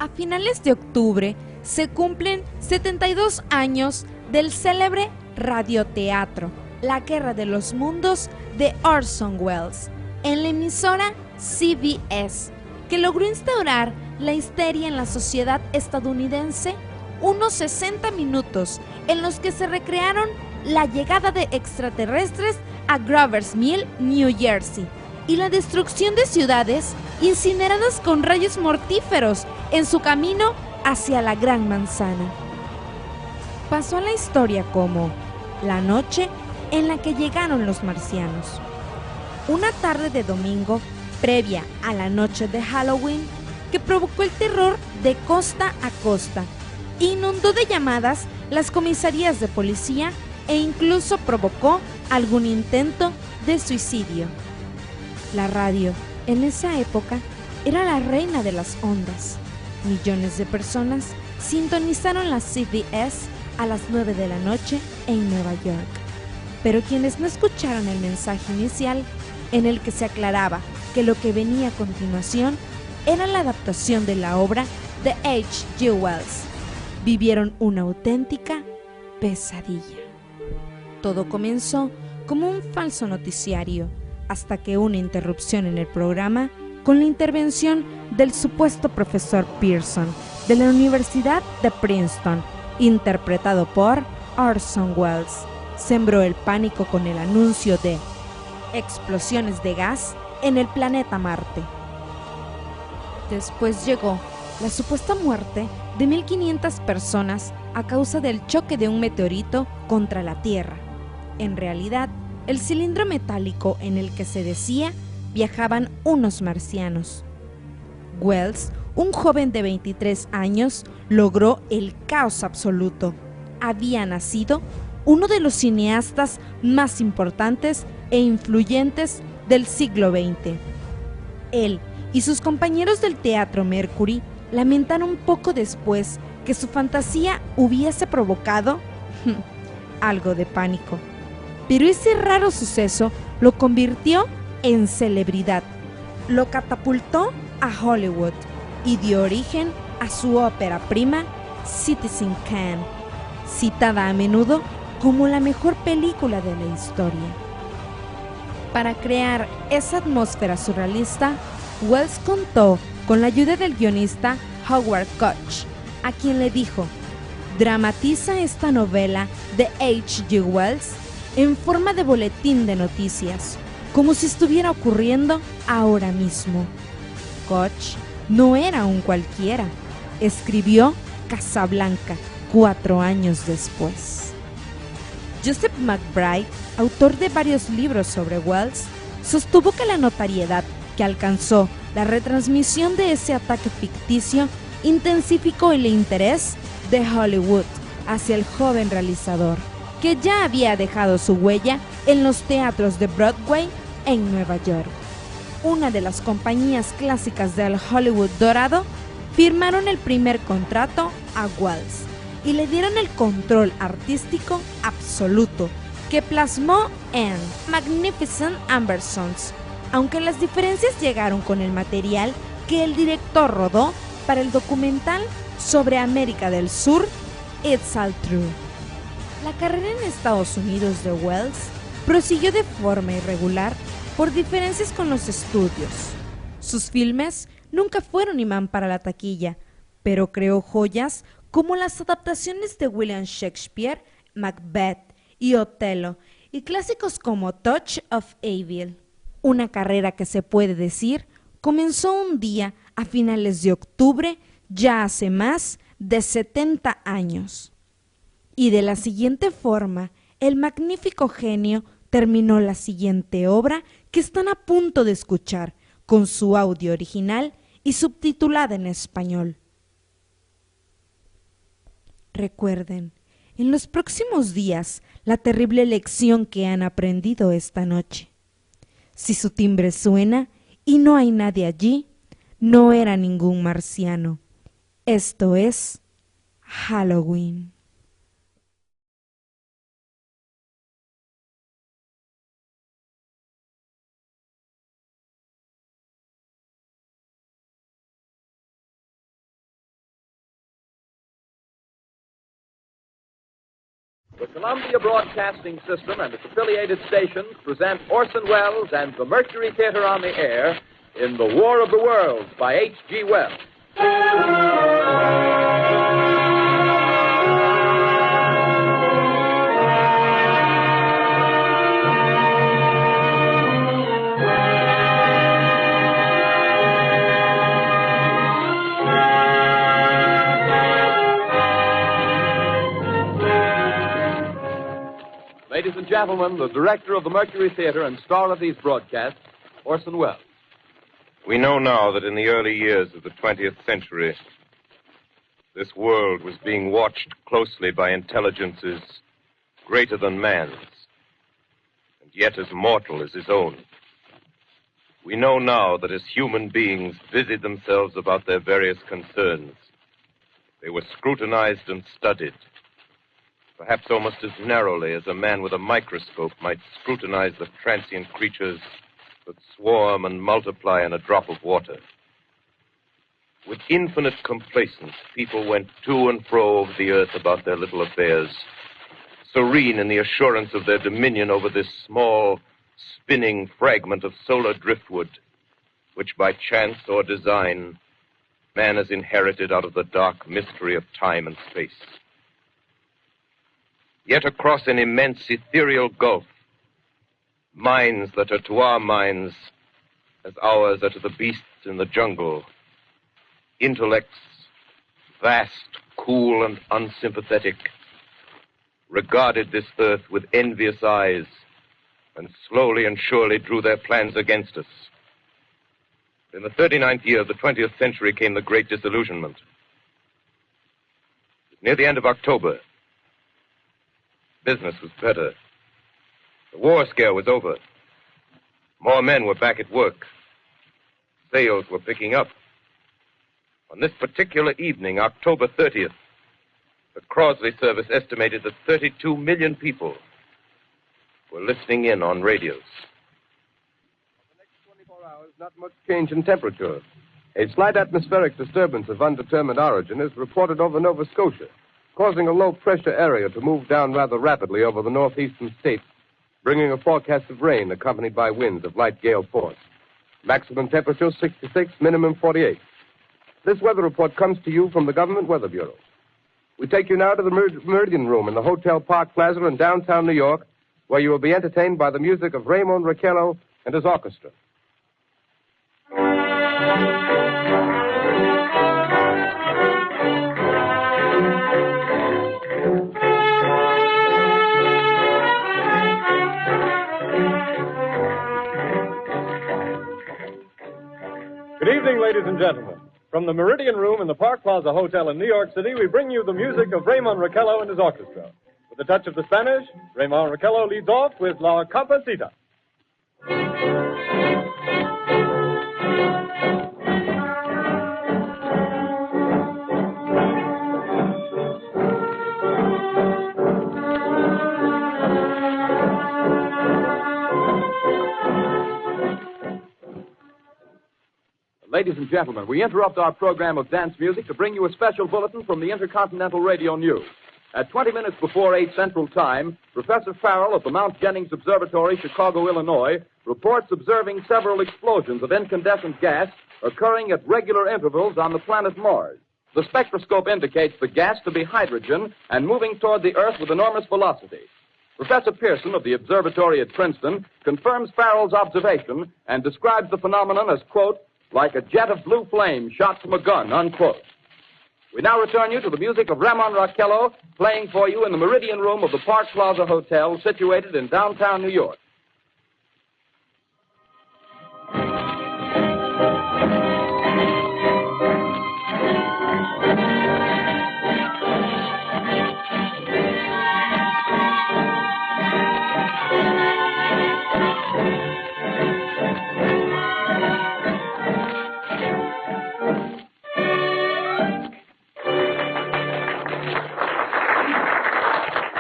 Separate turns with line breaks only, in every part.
A finales de octubre se cumplen 72 años del célebre radioteatro La Guerra de los Mundos de Orson Welles en la emisora CBS, que logró instaurar la histeria en la sociedad estadounidense, unos 60 minutos en los que se recrearon la llegada de extraterrestres a Grover's Mill, New Jersey, y la destrucción de ciudades incineradas con rayos mortíferos en su camino hacia la Gran Manzana. Pasó a la historia como la noche en la que llegaron los marcianos. Una tarde de domingo, previa a la noche de Halloween, que provocó el terror de costa a costa, inundó de llamadas las comisarías de policía e incluso provocó algún intento de suicidio. La radio, en esa época, era la reina de las ondas. Millones de personas sintonizaron la CBS a las 9 de la noche en Nueva York. Pero quienes no escucharon el mensaje inicial, en el que se aclaraba que lo que venía a continuación era la adaptación de la obra de H.G. Wells, vivieron una auténtica pesadilla. Todo comenzó como un falso noticiario, hasta que una interrupción en el programa, con la intervención del supuesto profesor Pearson de la Universidad de Princeton, interpretado por Orson Welles, sembró el pánico con el anuncio de explosiones de gas en el planeta Marte. Después llegó la supuesta muerte de 1.500 personas a causa del choque de un meteorito contra la Tierra. En realidad, el cilindro metálico en el que se decía viajaban unos marcianos. Welles, un joven de 23 años, logró el caos absoluto. Había nacido uno de los cineastas más importantes e influyentes del siglo XX. Él y sus compañeros del teatro Mercury lamentaron poco después que su fantasía hubiese provocado algo de pánico. Pero ese raro suceso lo convirtió en celebridad, lo catapultó a Hollywood y dio origen a su ópera prima Citizen Kane, citada a menudo como la mejor película de la historia. Para crear esa atmósfera surrealista, Welles contó con la ayuda del guionista Howard Koch, a quien le dijo: dramatiza esta novela de H.G. Wells en forma de boletín de noticias, como si estuviera ocurriendo ahora mismo. Koch no era un cualquiera, escribió Casablanca 4 años después. Joseph McBride, autor de varios libros sobre Wells, sostuvo que la notoriedad que alcanzó la retransmisión de ese ataque ficticio intensificó el interés de Hollywood hacia el joven realizador, que ya había dejado su huella en los teatros de Broadway en Nueva York. Una de las compañías clásicas del Hollywood dorado firmaron el primer contrato a Wells y le dieron el control artístico absoluto, que plasmó en Magnificent Ambersons, aunque las diferencias llegaron con el material que el director rodó para el documental sobre América del Sur, It's All True. La carrera en Estados Unidos de Wells prosiguió de forma irregular por diferencias con los estudios. Sus filmes nunca fueron imán para la taquilla, pero creó joyas como las adaptaciones de William Shakespeare, Macbeth y Otelo, y clásicos como Touch of Evil. Una carrera que se puede decir comenzó un día a finales de octubre, ya hace más de 70 años. Y de la siguiente forma, el magnífico genio terminó la siguiente obra que están a punto de escuchar, con su audio original y subtitulada en español. Recuerden, en los próximos días, la terrible lección que han aprendido esta noche. Si su timbre suena y no hay nadie allí, no era ningún marciano. Esto es Halloween.
The Columbia Broadcasting System and its affiliated stations present Orson Welles and the Mercury Theater on the Air in The War of the Worlds by H.G. Wells. Ladies and gentlemen, the director of the Mercury Theater and star of these broadcasts, Orson Welles.
We know now that in the early years of the 20th century, this world was being watched closely by intelligences greater than man's, and yet as mortal as his own. We know now that as human beings busied themselves about their various concerns, they were scrutinized and studied, perhaps almost as narrowly as a man with a microscope might scrutinize the transient creatures that swarm and multiply in a drop of water. With infinite complacence, people went to and fro over the earth about their little affairs, serene in the assurance of their dominion over this small, spinning fragment of solar driftwood, which by chance or design, man has inherited out of the dark mystery of time and space. Yet across an immense ethereal gulf, minds that are to our minds as ours are to the beasts in the jungle, intellects, vast, cool, and unsympathetic, regarded this earth with envious eyes and slowly and surely drew their plans against us. In the 39th year of the 20th century came the Great Disillusionment. Near the end of October, business was better. The war scare was over. More men were back at work. Sales were picking up. On this particular evening, October 30th, the Crosley service estimated that 32 million people were listening in on radios.
For the next 24 hours, not much change in temperature. A slight atmospheric disturbance of undetermined origin is reported over Nova Scotia, causing a low-pressure area to move down rather rapidly over the northeastern states, bringing a forecast of rain accompanied by winds of light gale force. Maximum temperature 66, minimum 48. This weather report comes to you from the Government Weather Bureau. We take you now to the Meridian Room in the Hotel Park Plaza in downtown New York, where you will be entertained by the music of Raymond Raquello and his orchestra.
Good evening, ladies and gentlemen. From the Meridian Room in the Park Plaza Hotel in New York City, we bring you the music of Raymond Raquello and his orchestra. With a touch of the Spanish, Raymond Raquello leads off with La Campesita.
Ladies and gentlemen, we interrupt our program of dance music to bring you a special bulletin from the Intercontinental Radio News. At 20 minutes before 8 Central Time, Professor Farrell of the Mount Jennings Observatory, Chicago, Illinois, reports observing several explosions of incandescent gas occurring at regular intervals on the planet Mars. The spectroscope indicates the gas to be hydrogen and moving toward the Earth with enormous velocity. Professor Pearson of the observatory at Princeton confirms Farrell's observation and describes the phenomenon as, quote, like a jet of blue flame shot from a gun, unquote. We now return you to the music of Raymond Raquello, playing for you in the Meridian Room of the Park Plaza Hotel, situated in downtown New York.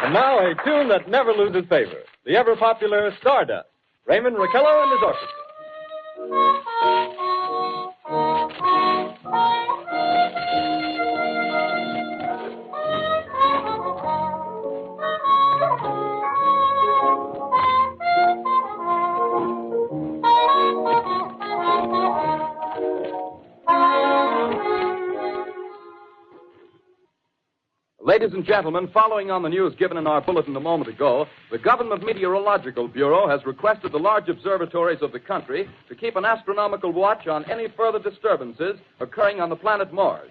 And now a tune that never loses favor, the ever-popular Stardust, Raymond Raquello and his orchestra.
Ladies and gentlemen, following on the news given in our bulletin a moment ago, the Government Meteorological Bureau has requested the large observatories of the country to keep an astronomical watch on any further disturbances occurring on the planet Mars.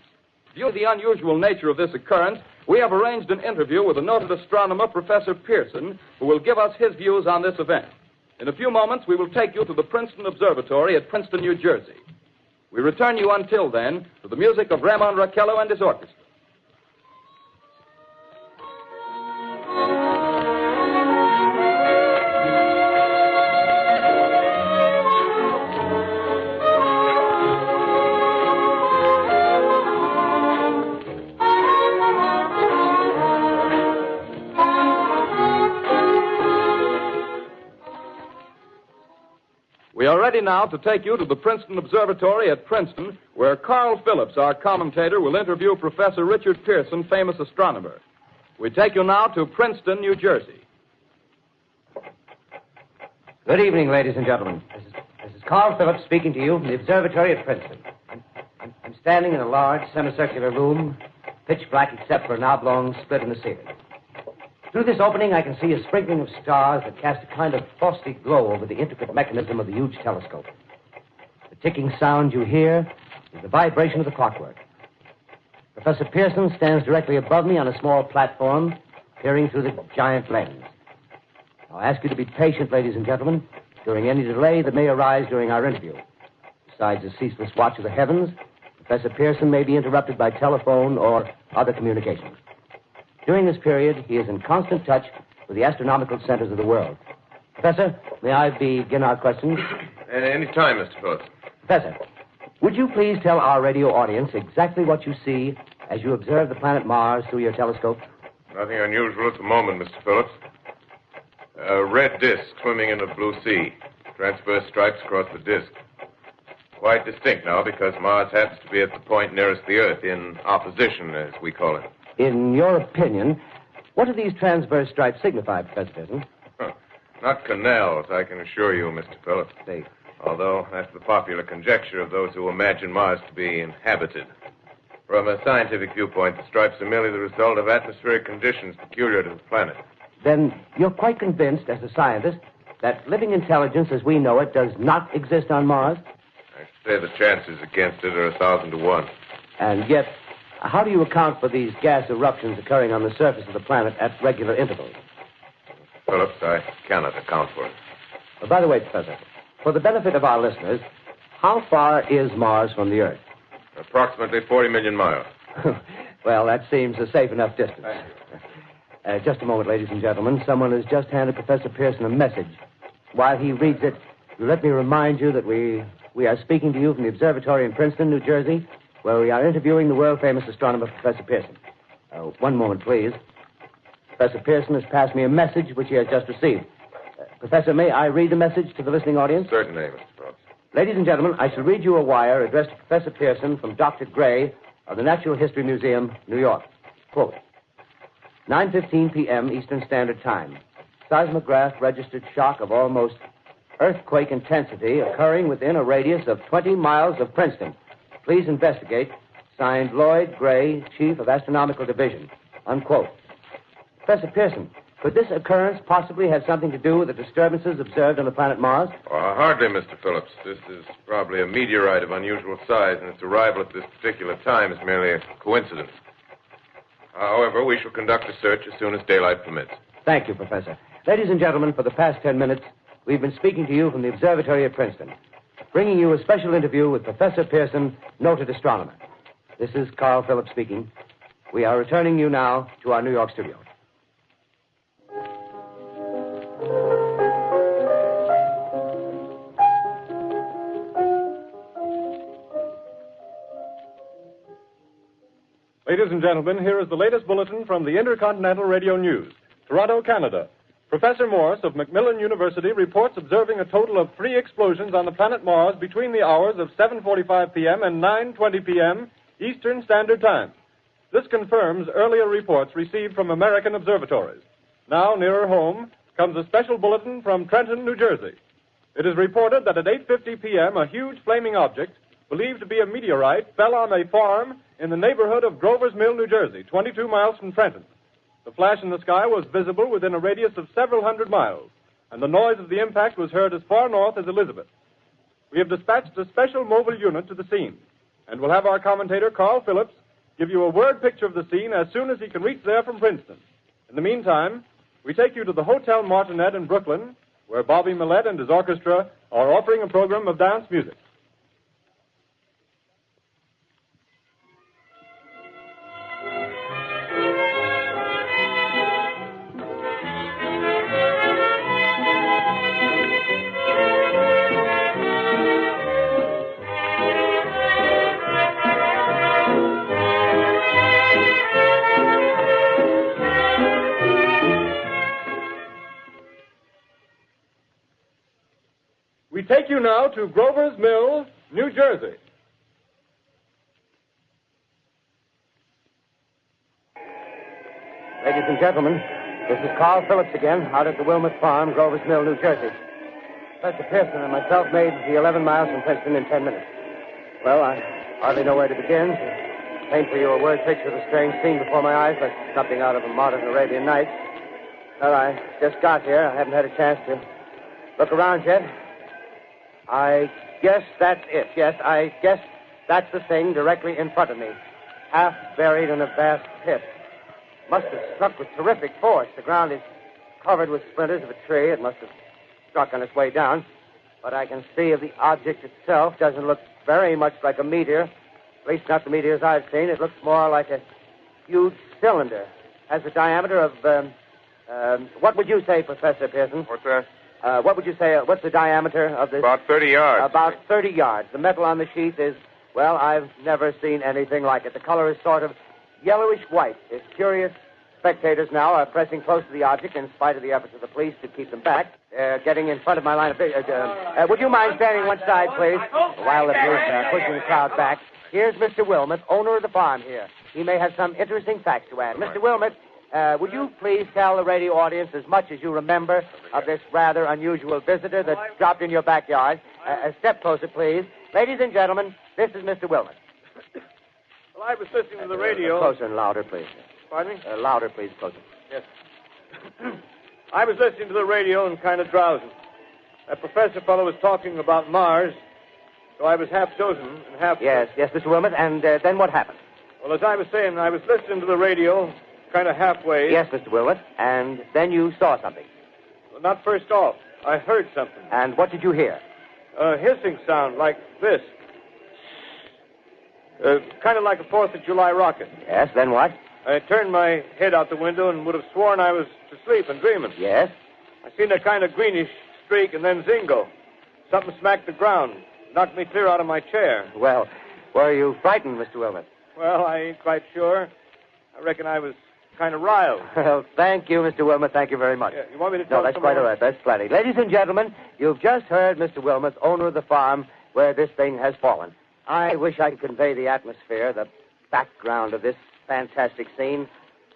Due to the unusual nature of this occurrence, we have arranged an interview with the noted astronomer, Professor Pearson, who will give us his views on this event. In a few moments, we will take you to the Princeton Observatory at Princeton, New Jersey. We return you until then to the music of Raymond Raquello and his orchestra. We are ready now to take you to the Princeton Observatory at Princeton, where Carl Phillips, our commentator, will interview Professor Richard Pearson, famous astronomer. We take you now to Princeton, New Jersey.
Good evening, ladies and gentlemen. This is Carl Phillips speaking to you from the observatory at Princeton. I'm standing in a large semicircular room, pitch black except for an oblong split in the ceiling. Through this opening, I can see a sprinkling of stars that cast a kind of frosty glow over the intricate mechanism of the huge telescope. The ticking sound you hear is the vibration of the clockwork. Professor Pearson stands directly above me on a small platform, peering through the giant lens. I'll ask you to be patient, ladies and gentlemen, during any delay that may arise during our interview. Besides the ceaseless watch of the heavens, Professor Pearson may be interrupted by telephone or other communications. During this period, he is in constant touch with the astronomical centers of the world. Professor, may I begin our questions?
Any time, Mr. Phillips.
Professor, would you please tell our radio audience exactly what you see as you observe the planet Mars through your telescope?
Nothing unusual at the moment, Mr. Phillips. A red disk swimming in a blue sea. Transverse stripes across the disk. Quite distinct now because Mars happens to be at the point nearest the Earth, in opposition, as we call it.
In your opinion, what do these transverse stripes signify, Professor Pearson?
Not canals, I can assure you, Mr. Phillips.
They...
Although that's the popular conjecture of those who imagine Mars to be inhabited. From a scientific viewpoint, the stripes are merely the result of atmospheric conditions peculiar to the planet.
Then you're quite convinced, as a scientist, that living intelligence as we know it does not exist on Mars?
I say the chances against it are 1,000 to 1.
And yet, how do you account for these gas eruptions occurring on the surface of the planet at regular intervals?
Phillips, I cannot account for it.
By the way, Professor, for the benefit of our listeners, how far is Mars from the Earth?
Approximately 40 million miles.
Well, that seems a safe enough distance. Just a moment, ladies and gentlemen. Someone has just handed Professor Pearson a message. While he reads it, let me remind you that we are speaking to you from the observatory in Princeton, New Jersey, where we are interviewing the world-famous astronomer, Professor Pearson. One moment, please. Professor Pearson has passed me a message which he has just received. Professor, may I read the message to the listening audience?
Certainly, Mr. Phillips.
Ladies and gentlemen, I shall read you a wire addressed to Professor Pearson from Dr. Gray of the Natural History Museum, New York. Quote, 9:15 p.m. Eastern Standard Time. Seismograph registered shock of almost earthquake intensity occurring within a radius of 20 miles of Princeton. Please investigate. Signed, Lloyd Gray, Chief of Astronomical Division. Unquote. Professor Pearson, could this occurrence possibly have something to do with the disturbances observed on the planet Mars?
Hardly, Mr. Phillips. This is probably a meteorite of unusual size, and its arrival at this particular time is merely a coincidence. However, we shall conduct a search as soon as daylight permits.
Thank you, Professor. Ladies and gentlemen, for the past 10 minutes, we've been speaking to you from the observatory at Princeton, bringing you a special interview with Professor Pearson, noted astronomer. This is Carl Phillips speaking. We are returning you now to our New York studio.
Ladies and gentlemen, here is the latest bulletin from the Intercontinental Radio News. Toronto, Canada. Professor Morse of Macmillan University reports observing a total of 3 explosions on the planet Mars between the hours of 7:45 p.m. and 9:20 p.m. Eastern Standard Time. This confirms earlier reports received from American observatories. Now, nearer home, comes a special bulletin from Trenton, New Jersey. It is reported that at 8:50 p.m., a huge flaming object, believed to be a meteorite, fell on a farm in the neighborhood of Grover's Mill, New Jersey, 22 miles from Trenton. The flash in the sky was visible within a radius of several hundred miles, and the noise of the impact was heard as far north as Elizabeth. We have dispatched a special mobile unit to the scene, and we'll have our commentator, Carl Phillips, give you a word picture of the scene as soon as he can reach there from Princeton. In the meantime, we take you to the Hotel Martinet in Brooklyn, where Bobby Millett and his orchestra are offering a program of dance music. We take you now to Grover's Mill, New Jersey.
Ladies and gentlemen, this is Carl Phillips again, out at the Wilmot Farm, Grover's Mill, New Jersey. Professor Pearson and myself made the 11 miles from Princeton in 10 minutes. Well, I hardly know where to begin. Paint for you a word picture of the strange scene before my eyes, like something out of a modern Arabian Nights. Well, I just got here. I haven't had a chance to look around yet. I guess that's it. Yes, I guess that's the thing directly in front of me. Half buried in a vast pit. Must have struck with terrific force. The ground is covered with splinters of a tree. It must have struck on its way down. But I can see of the object itself doesn't look very much like a meteor. At least not the meteors I've seen. It looks more like a huge cylinder. Has a diameter of, what would you say, Professor Pearson?
What's that?
What would you say, what's the diameter of this?
About 30 yards.
About 30 yards. The metal on the sheath is, well, I've never seen anything like it. The color is sort of yellowish white. Its curious spectators now are pressing close to the object in spite of the efforts of the police to keep them back. Getting in front of my line of vision. Would you mind standing one side, please? While the police are pushing the crowd back. Here's Mr. Wilmot, owner of the farm here. He may have some interesting facts to add. Mr. Wilmot, would you please tell the radio audience as much as you remember of this rather unusual visitor that dropped in your backyard? A step closer, please. Ladies and gentlemen, this is Mr. Wilmot.
Well, I was listening to the radio.
Closer and louder, please.
Pardon me?
Louder, please, closer.
Yes. I was listening to the radio and kind of drowsing. That professor fellow was talking about Mars, so I was half dozing and half...
Yes, Mr. Wilmot, and then what happened?
Well, as I was saying, I was listening to the radio... kind of halfway.
Yes, Mr. Wilmot. And then you saw something.
Well, not first off. I heard something.
And what did you hear?
A hissing sound like this. Kind of like a 4th of July rocket.
Yes, then what?
I turned my head out the window and would have sworn I was asleep and dreaming.
Yes?
I seen a kind of greenish streak and then zingo. Something smacked the ground. Knocked me clear out of my chair.
Well, were you frightened, Mr. Wilmot?
Well, I ain't quite sure. I reckon I was... kind of riled.
Well, thank you, Mr. Wilmot. Thank you very much.
Yeah, you want me to tell
No, that's quite all right. That's plenty. Ladies and gentlemen, you've just heard Mr. Wilmot, owner of the farm where this thing has fallen. I wish I could convey the atmosphere, the background of this fantastic scene.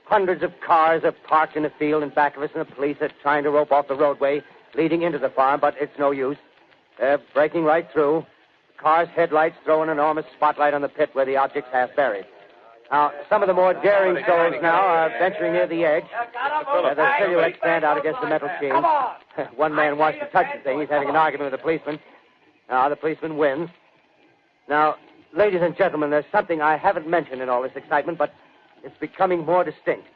Hundreds of cars are parked in a field in back of us, and the police are trying to rope off the roadway leading into the farm, but it's no use. They're breaking right through. The car's headlights throw an enormous spotlight on the pit where the object's half buried. Now, some of the more daring souls now are venturing near the edge. Their silhouettes stand out against the metal sheen. One man wants to touch the thing. He's having an argument with the policeman. Now, the policeman wins. Now, ladies and gentlemen, there's something I haven't mentioned in all this excitement, but it's becoming more distinct.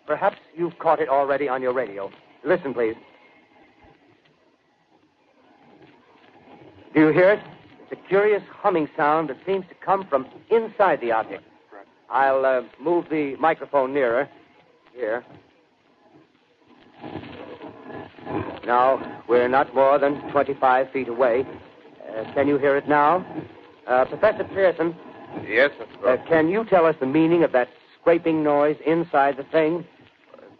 Perhaps you've caught it already on your radio. Listen, please. Do you hear it? It's a curious humming sound that seems to come from inside the object. I'll move the microphone nearer. Here. Now, we're not more than 25 feet away. Can you hear it now? Professor Pearson.
Yes, Mr. Brooks.
Can you tell us the meaning of that scraping noise inside the thing?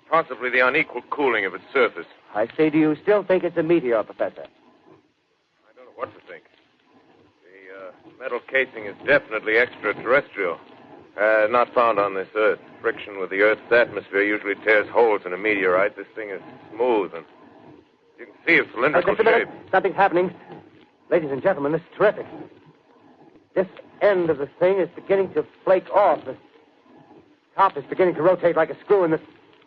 Possibly the unequal cooling of its surface.
I say, do you still think it's a meteor, Professor?
I don't know what to think. The metal casing is definitely extraterrestrial. Not found on this Earth. Friction with the Earth's atmosphere usually tears holes in a meteorite. This thing is smooth, and you can see its cylindrical
Just a minute.
shape.
Something's happening. Ladies and gentlemen, this is terrific. This end of the thing is beginning to flake off. The top is beginning to rotate like a screw, and the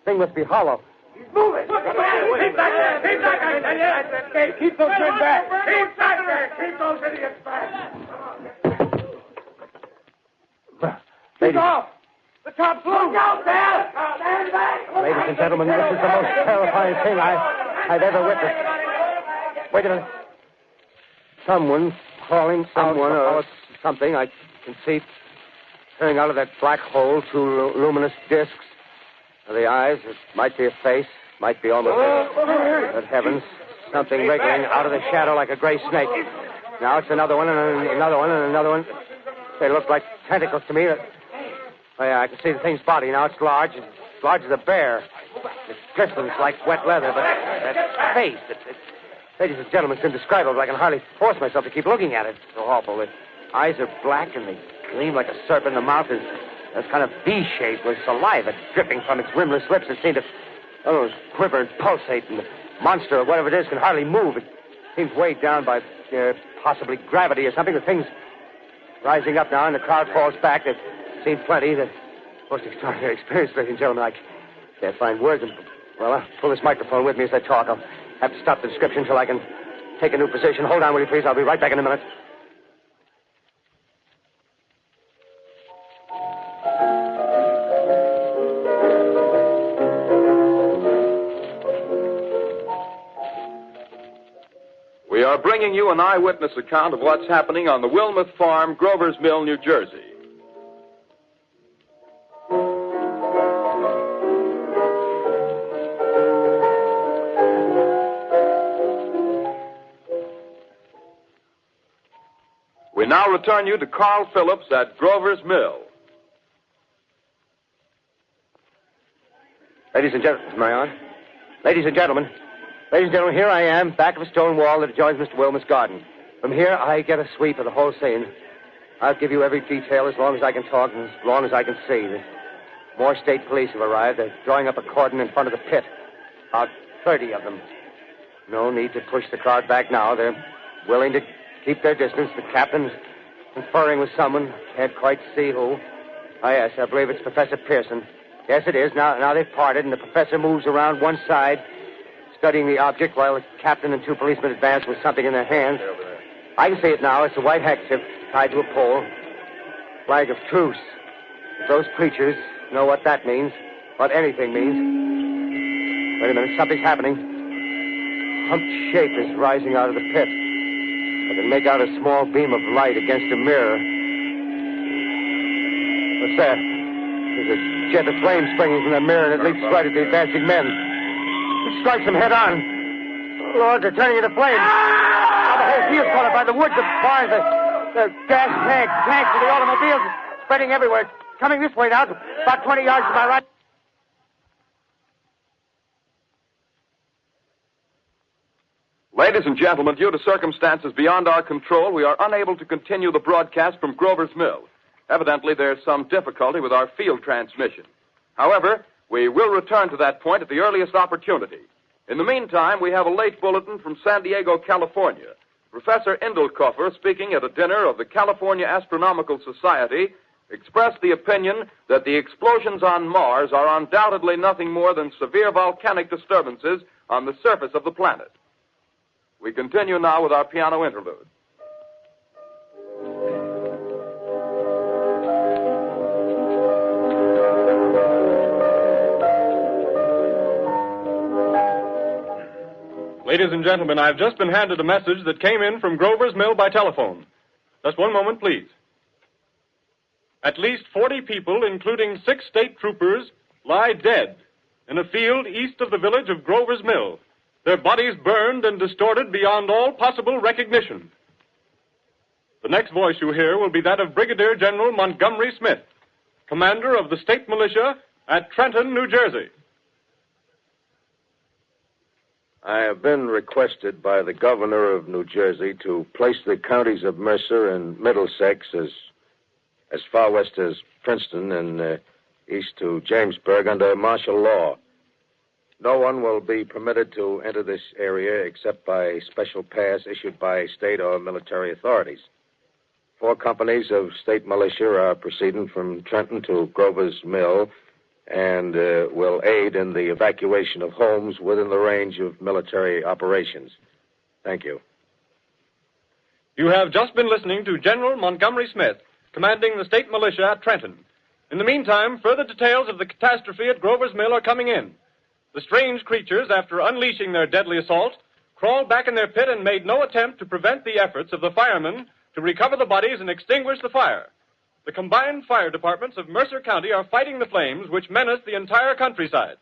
thing must be hollow.
He's moving! Keep back there! Keep back there! Keep those men back! Keep back there! Keep those idiots back! Keep off! The top's loose! Look out there! Stand back!
Ladies and gentlemen, this is the most terrifying thing I've ever witnessed. Wait a minute. Someone's calling someone or something. I can see turning out of that black hole two luminous discs. The eyes, it might be a face, might be almost Good heavens, something wriggling out of the shadow like a gray snake. Now it's another one and another one and another one. They look like tentacles to me. Oh, yeah, I can see the thing's body. Now it's large as a bear. It glistens like wet leather, but that face, ladies and gentlemen, it's indescribable. I can hardly force myself to keep looking at it. It's so awful. The eyes are black and they gleam like a serpent. The mouth is kind of V-shaped with saliva dripping from its rimless lips. It seemed to quiver and pulsate, and the monster or whatever it is can hardly move. It seems weighed down by possibly gravity or something. The thing's rising up now, and the crowd falls back. They've seen plenty. The most extraordinary experience, ladies and gentlemen. I can't find words. Well, I'll pull this microphone with me as I talk. I'll have to stop the description until I can take a new position. Hold on, will you, please? I'll be right back in a minute.
We are bringing you an eyewitness account of what's happening on the Wilmuth Farm, Grover's Mill, New Jersey. We now return you to Carl Phillips at Grover's Mill.
Ladies and gentlemen, am I on? Ladies and gentlemen, here I am, back of a stone wall that adjoins Mr. Wilmuth's garden. From here, I get a sweep of the whole scene. I'll give you every detail as long as I can talk and as long as I can see. More state police have arrived. They're drawing up a cordon in front of the pit. About 30 of them. No need to push the crowd back now. They're willing to keep their distance. The captain's conferring with someone. Can't quite see who. Oh, yes, I believe it's Professor Pearson. Yes, it is. Now they've parted, and the professor moves around one side, studying the object while the captain and two policemen advance with something in their hands. I can see it now. It's a white handkerchief tied to a pole. Flag of truce. If those preachers know what that means, what anything means. Wait a minute. Something's happening. A humped shape is rising out of the pit. I can make out a small beam of light against a mirror. What's that? There's a jet of flame springing from the mirror, and it leaps right at the advancing men. It strikes them head on. Lord, they're turning into flames. Now the whole field's caught up by the woods, the barns, the gas tanks of the automobiles, spreading everywhere. It's coming this way now, about 20 yards to my right.
Ladies and gentlemen, due to circumstances beyond our control, we are unable to continue the broadcast from Grover's Mill. Evidently, there's some difficulty with our field transmission. However, we will return to that point at the earliest opportunity. In the meantime, we have a late bulletin from San Diego, California. Professor Indelkoffer, speaking at a dinner of the California Astronomical Society, expressed the opinion that the explosions on Mars are undoubtedly nothing more than severe volcanic disturbances on the surface of the planet. We continue now with our piano interlude.
Ladies and gentlemen, I've just been handed a message that came in from Grover's Mill by telephone. Just one moment, please. At least 40 people, including 6 state troopers, lie dead in a field east of the village of Grover's Mill. Their bodies burned and distorted beyond all possible recognition. The next voice you hear will be that of Brigadier General Montgomery Smith, commander of the state militia at Trenton, New Jersey.
I have been requested by the governor of New Jersey to place the counties of Mercer and Middlesex as far west as Princeton and east to Jamesburg under martial law. No one will be permitted to enter this area except by special pass issued by state or military authorities. 4 companies of state militia are proceeding from Trenton to Grover's Mill and will aid in the evacuation of homes within the range of military operations. Thank you.
You have just been listening to General Montgomery Smith, commanding the state militia at Trenton. In the meantime, further details of the catastrophe at Grover's Mill are coming in. The strange creatures, after unleashing their deadly assault, crawled back in their pit and made no attempt to prevent the efforts of the firemen to recover the bodies and extinguish the fire. The combined fire departments of Mercer County are fighting the flames which menace the entire countryside.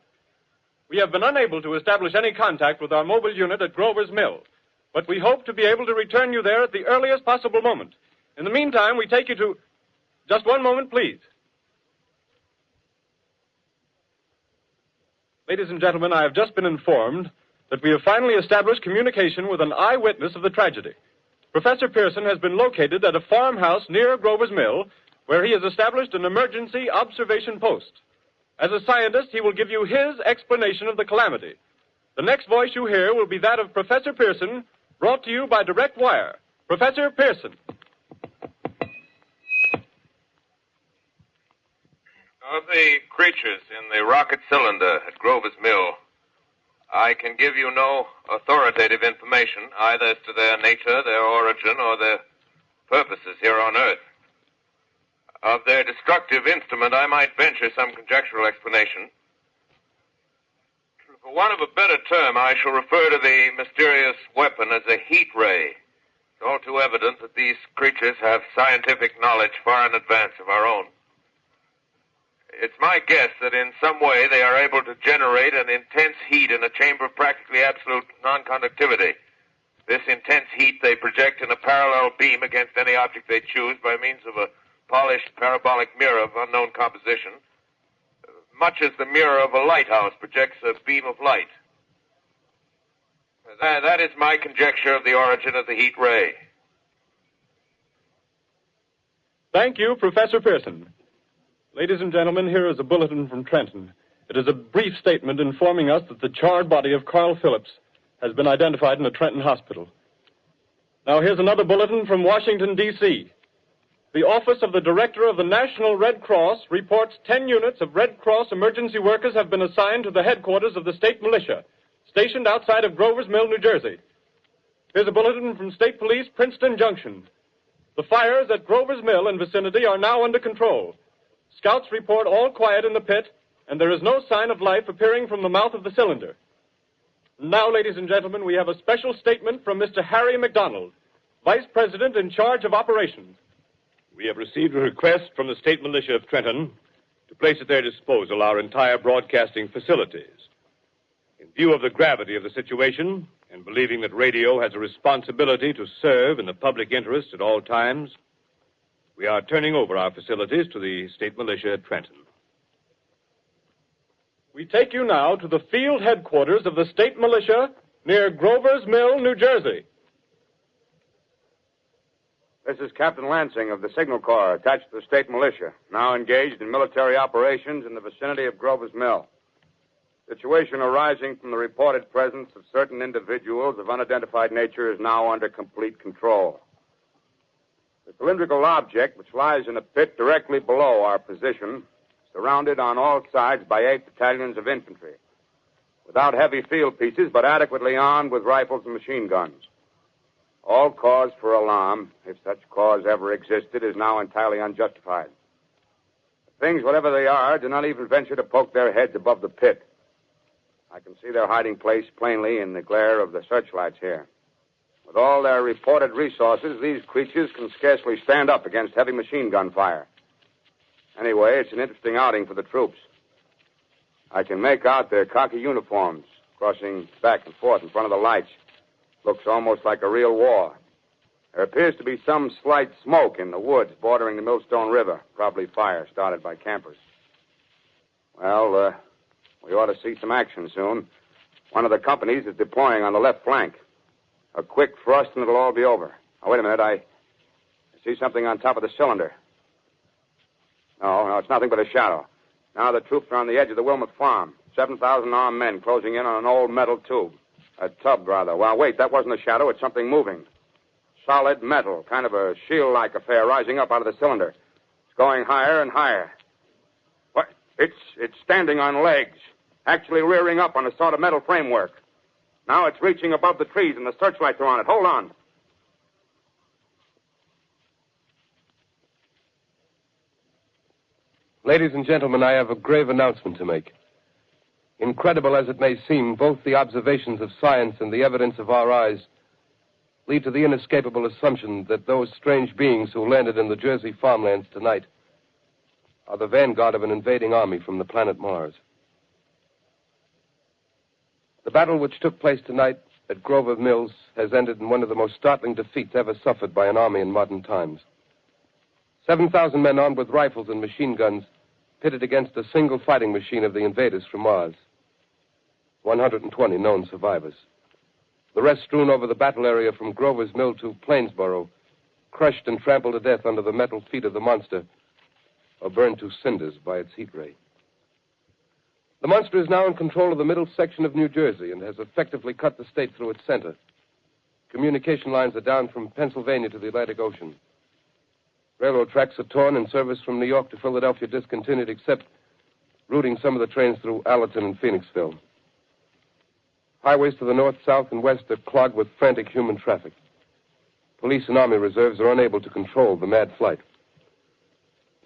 We have been unable to establish any contact with our mobile unit at Grover's Mill, but we hope to be able to return you there at the earliest possible moment. In the meantime, we take you to... Just one moment, please. Ladies and gentlemen, I have just been informed that we have finally established communication with an eyewitness of the tragedy. Professor Pearson has been located at a farmhouse near Grover's Mill, where he has established an emergency observation post. As a scientist, he will give you his explanation of the calamity. The next voice you hear will be that of Professor Pearson, brought to you by direct wire. Professor Pearson.
Of the creatures in the rocket cylinder at Grover's Mill, I can give you no authoritative information, either as to their nature, their origin, or their purposes here on Earth. Of their destructive instrument, I might venture some conjectural explanation. For want of a better term, I shall refer to the mysterious weapon as a heat ray. It's all too evident that these creatures have scientific knowledge far in advance of our own. It's my guess that in some way they are able to generate an intense heat in a chamber of practically absolute non-conductivity. This intense heat they project in a parallel beam against any object they choose by means of a polished parabolic mirror of unknown composition, much as the mirror of a lighthouse projects a beam of light. That is my conjecture of the origin of the heat ray.
Thank you, Professor Pearson. Ladies and gentlemen, here is a bulletin from Trenton. It is a brief statement informing us that the charred body of Carl Phillips has been identified in a Trenton hospital. Now, here's another bulletin from Washington, D.C. The Office of the Director of the National Red Cross reports 10 units of Red Cross emergency workers have been assigned to the headquarters of the state militia, stationed outside of Grover's Mill, New Jersey. Here's a bulletin from State Police, Princeton Junction. The fires at Grover's Mill and vicinity are now under control. Scouts report all quiet in the pit, and there is no sign of life appearing from the mouth of the cylinder. Now, ladies and gentlemen, we have a special statement from Mr. Harry McDonald, Vice President in charge of operations.
We have received a request from the state militia of Trenton to place at their disposal our entire broadcasting facilities. In view of the gravity of the situation, and believing that radio has a responsibility to serve in the public interest at all times, we are turning over our facilities to the state militia at Trenton.
We take you now to the field headquarters of the state militia near Grover's Mill, New Jersey.
This is Captain Lansing of the Signal Corps, attached to the state militia, now engaged in military operations in the vicinity of Grover's Mill. Situation arising from the reported presence of certain individuals of unidentified nature is now under complete control. The cylindrical object, which lies in a pit directly below our position, surrounded on all sides by 8 battalions of infantry, without heavy field pieces, but adequately armed with rifles and machine guns. All cause for alarm, if such cause ever existed, is now entirely unjustified. Things, whatever they are, do not even venture to poke their heads above the pit. I can see their hiding place plainly in the glare of the searchlights here. With all their reported resources, these creatures can scarcely stand up against heavy machine gun fire. Anyway, it's an interesting outing for the troops. I can make out their khaki uniforms crossing back and forth in front of the lights. Looks almost like a real war. There appears to be some slight smoke in the woods bordering the Millstone River, probably fire started by campers. Well, we ought to see some action soon. One of the companies is deploying on the left flank. A quick thrust and it'll all be over. Now, wait a minute. I see something on top of the cylinder. No, it's nothing but a shadow. Now the troops are on the edge of the Wilmot Farm. 7,000 armed men closing in on an old metal tube. A tub, rather. Well, wait, that wasn't a shadow. It's something moving. solid metal, kind of a shield-like affair rising up out of the cylinder. It's going higher and higher. What? It's standing on legs, actually rearing up on a sort of metal framework. Now it's reaching above the trees, and the searchlights are on it. Hold on.
Ladies and gentlemen, I have a grave announcement to make. Incredible as it may seem, both the observations of science and the evidence of our eyes lead to the inescapable assumption that those strange beings who landed in the Jersey farmlands tonight are the vanguard of an invading army from the planet Mars. The battle which took place tonight at Grover Mills has ended in one of the most startling defeats ever suffered by an army in modern times. 7,000 men armed with rifles and machine guns pitted against a single fighting machine of the invaders from Mars. 120 known survivors. The rest strewn over the battle area from Grover's Mill to Plainsboro, crushed and trampled to death under the metal feet of the monster, or burned to cinders by its heat ray. The monster is now in control of the middle section of New Jersey and has effectively cut the state through its center. Communication lines are down from Pennsylvania to the Atlantic Ocean. Railroad tracks are torn and service from New York to Philadelphia discontinued, except routing some of the trains through Allerton and Phoenixville. Highways to the north, south, and west are clogged with frantic human traffic. Police and Army reserves are unable to control the mad flight.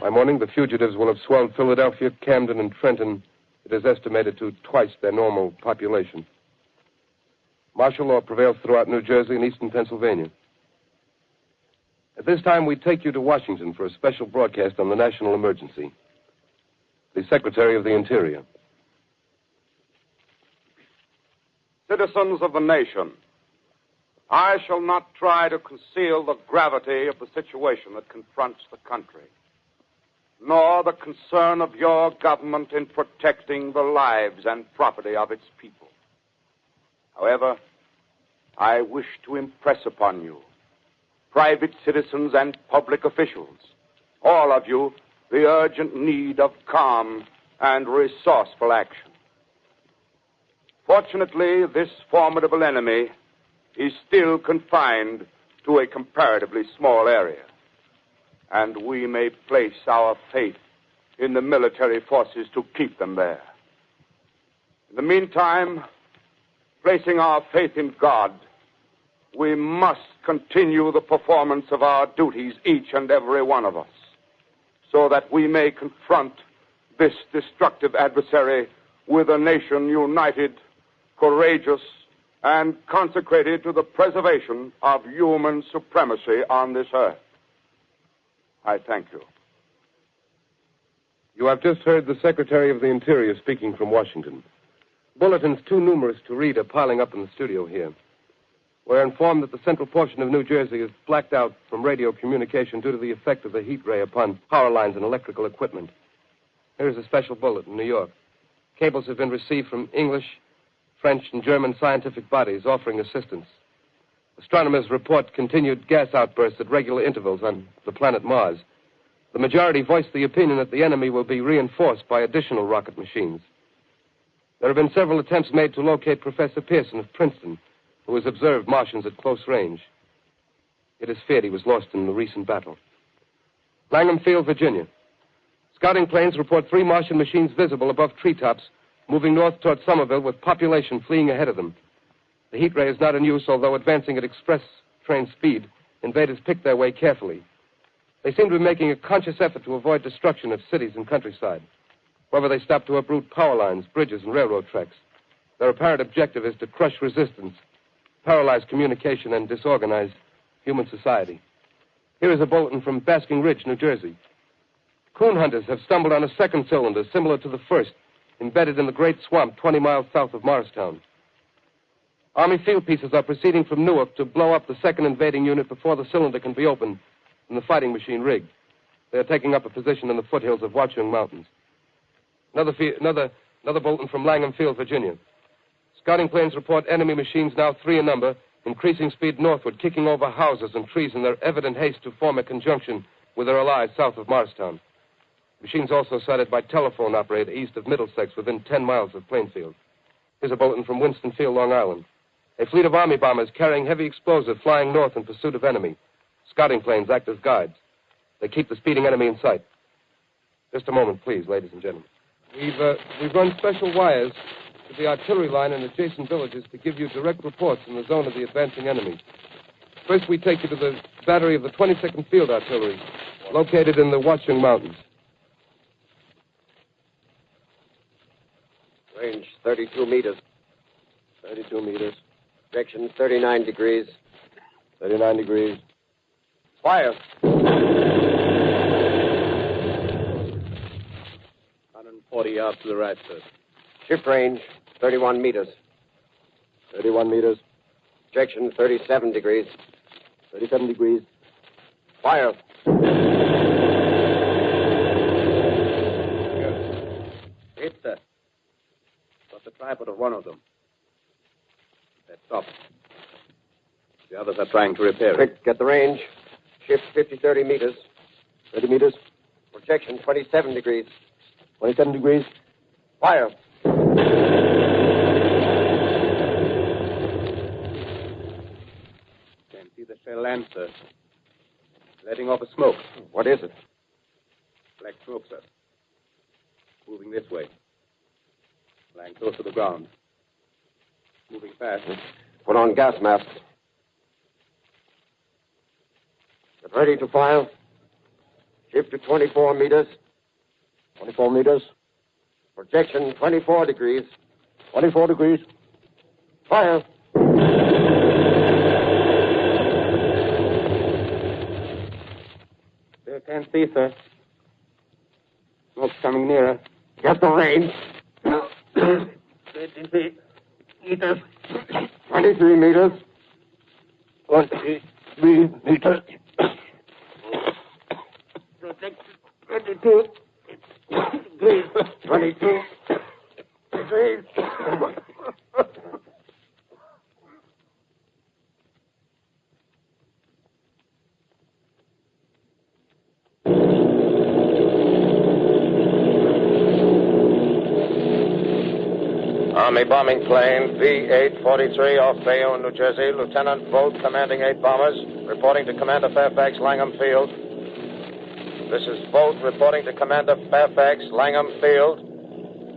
By morning, the fugitives will have swelled Philadelphia, Camden, and Trenton, it is estimated, to twice their normal population. Martial law prevails throughout New Jersey and eastern Pennsylvania. At this time, we take you to Washington for a special broadcast on the national emergency. The Secretary of the Interior.
Citizens of the nation, I shall not try to conceal the gravity of the situation that confronts the country, nor the concern of your government in protecting the lives and property of its people. However, I wish to impress upon you, private citizens and public officials, all of you, the urgent need of calm and resourceful action. Fortunately, this formidable enemy is still confined to a comparatively small area, and we may place our faith in the military forces to keep them there. In the meantime, placing our faith in God, we must continue the performance of our duties, each and every one of us, so that we may confront this destructive adversary with a nation united, courageous, and consecrated to the preservation of human supremacy on this earth. I thank you.
You have just heard the Secretary of the Interior speaking from Washington. Bulletins too numerous to read are piling up in the studio here. We're informed that the central portion of New Jersey is blacked out from radio communication due to the effect of the heat ray upon power lines and electrical equipment. Here's a special bulletin in New York. Cables have been received from English, French, and German scientific bodies offering assistance. Astronomers report continued gas outbursts at regular intervals on the planet Mars. The majority voiced the opinion that the enemy will be reinforced by additional rocket machines. There have been several attempts made to locate Professor Pearson of Princeton, who has observed Martians at close range. It is feared he was lost in the recent battle. Langham Field, Virginia. Scouting planes report 3 Martian machines visible above treetops, moving north toward Somerville with population fleeing ahead of them. The heat ray is not in use, although advancing at express train speed, invaders pick their way carefully. They seem to be making a conscious effort to avoid destruction of cities and countryside. However, they stop to uproot power lines, bridges, and railroad tracks. Their apparent objective is to crush resistance, paralyze communication, and disorganize human society. Here is a bulletin from Basking Ridge, New Jersey. Coon hunters have stumbled on a second cylinder similar to the first, embedded in the great swamp 20 miles south of Morristown. Army field pieces are proceeding from Newark to blow up the second invading unit before the cylinder can be opened and the fighting machine rigged. They are taking up a position in the foothills of Watchung Mountains. Another bulletin from Langham Field, Virginia. Scouting planes report enemy machines, now 3 in number, increasing speed northward, kicking over houses and trees in their evident haste to form a conjunction with their allies south of Morristown. Machines also sighted by telephone operator east of Middlesex, within 10 miles of Plainfield. Here's a bulletin from Winston Field, Long Island. A fleet of Army bombers carrying heavy explosive flying north in pursuit of enemy. Scouting planes act as guides. They keep the speeding enemy in sight. Just a moment, please, ladies and gentlemen. We've run special wires to the artillery line in adjacent villages to give you direct reports in the zone of the advancing enemy. First, we take you to the battery of the 22nd Field Artillery, located in the Watchung Mountains.
Range 32 meters.
32 meters.
Projection 39 degrees.
39 degrees.
Fire.
140 yards to the right, sir.
Shift range 31 meters.
31 meters.
Projection 37 degrees.
37 degrees.
Fire.
Hit, sir. Got the tripod of one of them. Let's stop. The others are trying to repair it.
Quick, get the range. Shift 30 meters.
30 meters.
Projection 27 degrees.
27 degrees.
Fire.
Can't see the shell land, sir. Letting off a smoke.
What is it?
Black smoke, sir. Moving this way. Lying close to the ground. Moving fast.
Put on gas masks. Get ready to fire. Shift to 24 meters.
24 meters.
Projection 24 degrees.
24 degrees.
Fire.
Still can't see, sir. Smoke's coming nearer.
Get the range.
23 meters.
23 meters.
23 meters.
Protect 22 degrees.
22 degrees.
Army bombing plane V-843 off Bayonne, New Jersey. Lieutenant Bolt, commanding 8 bombers, reporting to Commander Fairfax, Langham Field. This is Bolt reporting to Commander Fairfax, Langham Field.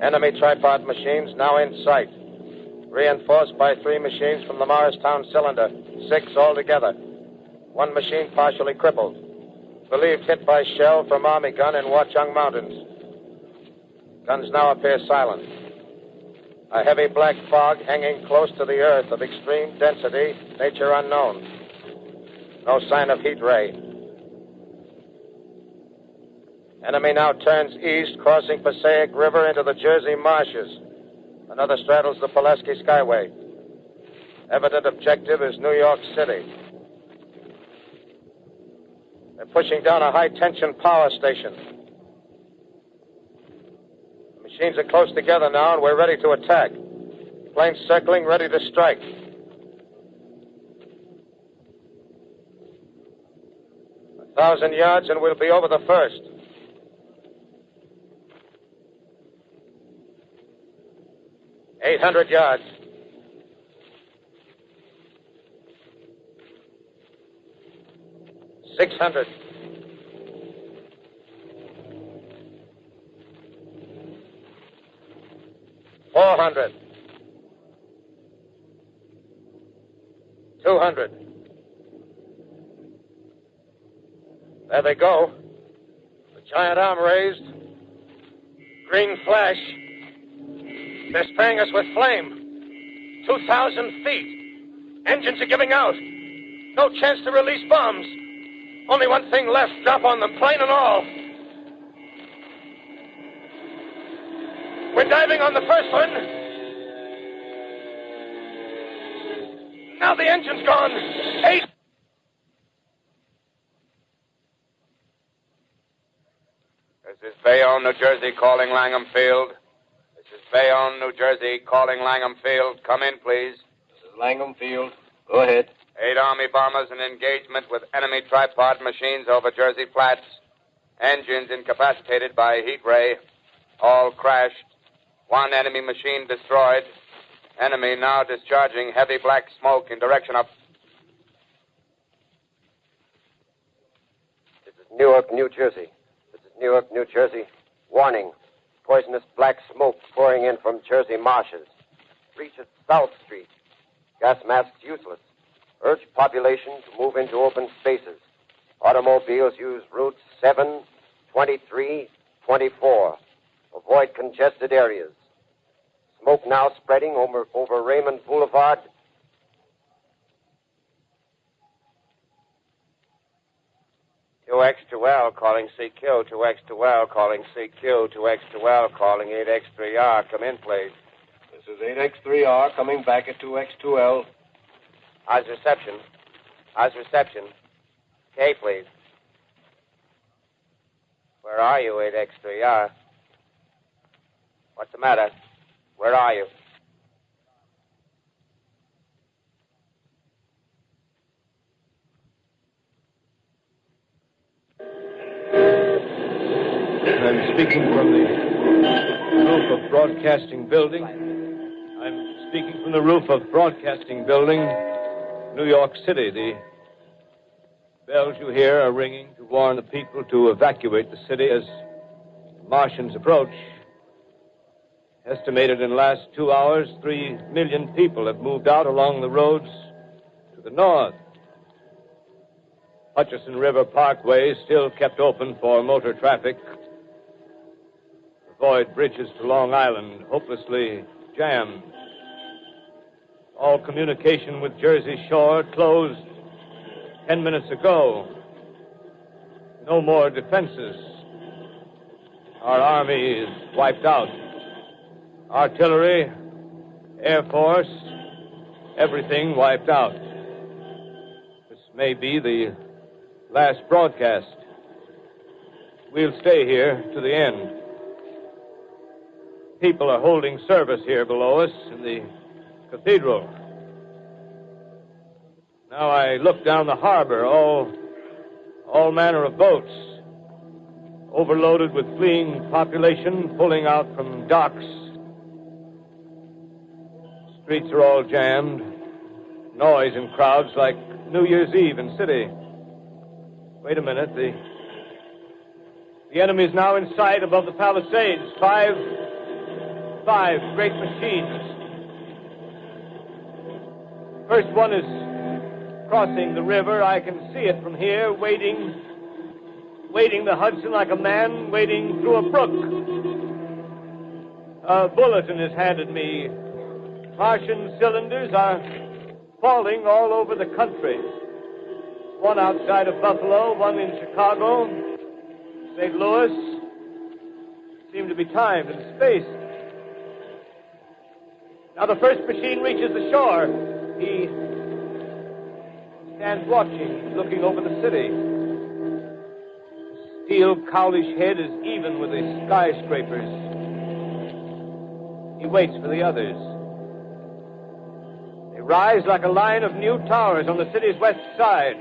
Enemy tripod machines now in sight. Reinforced by 3 machines from the Morristown cylinder. 6 altogether. 1 machine partially crippled. Believed hit by shell from Army gun in Watchung Mountains. Guns now appear silent. A heavy black fog hanging close to the earth of extreme density, nature unknown. No sign of heat ray. Enemy now turns east, crossing Passaic River into the Jersey marshes. Another straddles the Pulaski Skyway. Evident objective is New York City. They're pushing down a high-tension power station. Machines are close together now, and we're ready to attack. Planes circling, ready to strike. A 1,000 yards, and we'll be over the first. $800 yards. $600. $400. $200. There they go. The giant arm raised. Green flash. They're spraying us with flame. 2,000 feet. Engines are giving out. No chance to release bombs. Only one thing left. Drop on them, plane and all. We're diving on the first one. Now the engine's gone. 8.
This is Bayonne, New Jersey, calling Langham Field. This is Bayonne, New Jersey, calling Langham Field. Come in, please.
This is Langham Field. Go ahead.
8 Army bombers in engagement with enemy tripod machines over Jersey Flats. Engines incapacitated by heat ray. All crashed. 1 enemy machine destroyed. Enemy now discharging heavy black smoke in direction of...
This is Newark, New Jersey. This is Newark, New Jersey. Warning. Poisonous black smoke pouring in from Jersey marshes. Reaches South Street. Gas masks useless. Urge population to move into open spaces. Automobiles use routes 7, 23, 24. Avoid congested areas. Smoke now spreading over Raymond Boulevard.
X2L calling CQ, 2X2L calling CQ, 2X2L calling 8X3R. Come in, please.
This is 8X3R coming back at 2X2L.
How's reception? How's reception? K, please. Where are you, 8X3R? What's the matter? Where are you?
I'm speaking from the roof of Broadcasting Building. I'm speaking from the roof of Broadcasting Building, New York City. The bells you hear are ringing to warn the people to evacuate the city as the Martians approach. Estimated in the last 2 hours, 3 million people have moved out along the roads to the north. Hutchison River Parkway is still kept open for motor traffic. Avoid bridges to Long Island, hopelessly jammed. All communication with Jersey Shore closed 10 minutes ago. No more defenses. Our army is wiped out. Artillery, Air Force, everything wiped out. This may be the last broadcast. We'll stay here to the end. People are holding service here below us in the cathedral. Now I look down the harbor, all manner of boats, overloaded with fleeing population, pulling out from docks. Streets are all jammed. Noise in crowds like New Year's Eve in city. Wait a minute. The enemy's now in sight above the Palisades. Five great machines. First one is crossing the river. I can see it from here, wading the Hudson like a man wading through a brook. A bulletin is handed me. Martian cylinders are falling all over the country. One outside of Buffalo, one in Chicago, St. Louis. Seem to be timed and spaced. Now the first machine reaches the shore. He stands watching, looking over the city. The steel cowlish head is even with the skyscrapers. He waits for the others. They rise like a line of new towers on the city's west side.